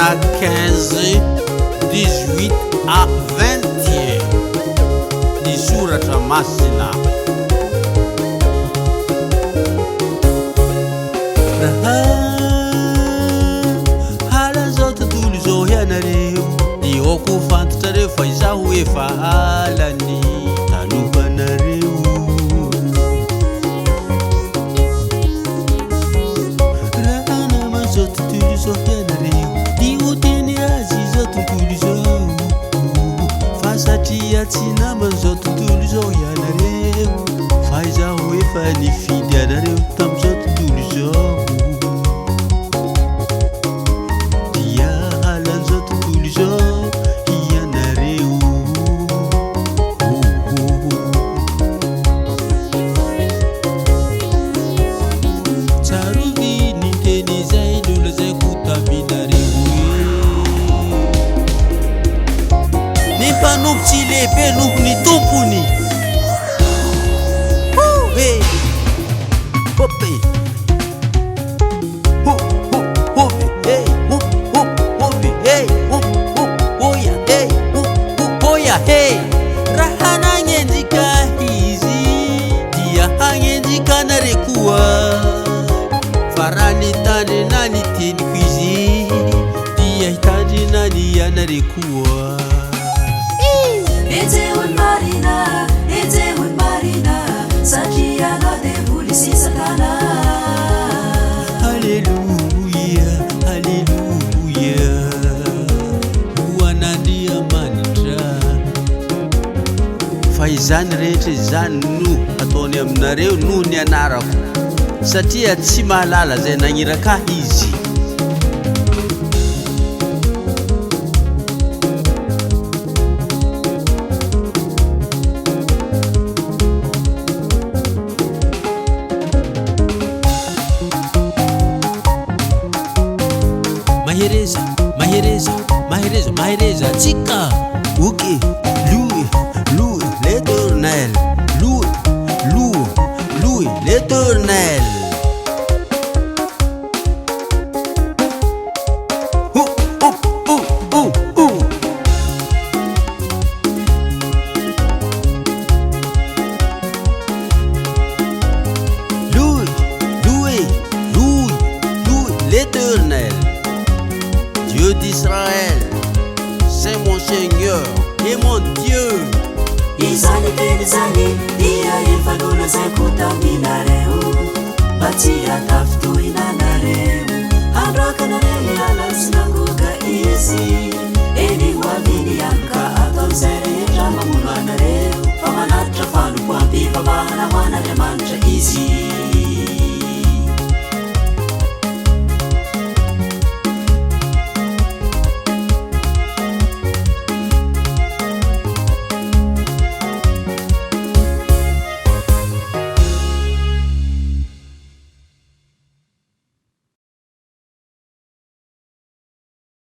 à 15, 18 à 21. Ny soratra masina. Raha hala zao tontolo zao ianareo, dioko fantatrareo fa izaho efa halany talohanareo. Raha naman zao tontolo zao ianareo, dio teny azy zao tontolo zao, fa satria tsy naman zao tontolo zao ianareo, fa izaho efa nifidy anareo tam'izao tontolo zao. Dia halan'izao tontolo zao ianareo. Tsarovy ny teny izay nolazaiko taminareo ny mpanompo tsy lehibe noho ny tompony. Raha nagnendrika izy dia hagnendrika anareo koa, fa raha nitandrina ny teniko izy dia hitandrina ny anareo koa. Ejehony marina satria anao dia voly sisakana. Haleluya, haleluya, hoan'Andriamanitra. Fa izany rehetra izany no ataony aminareo noho ny anarako, satria tsy mahalala zay nagniraka izy. Mahereza, mahereza, mahereza, mahereza tsika. Ok, loué, loué l'Éternel, loué, loué, loué l'Éternel. Loué, loué, loué, loué l'Éternel, Dieu d'Israël, c'est mon Seigneur et mon Dieu. Izany teny zany dia efa nolazaiko taminareo, mba tsy hatafitohinanareo. Androakanareo hiala sy nangoka izy, eny ho aminy ihany ka ataon'izay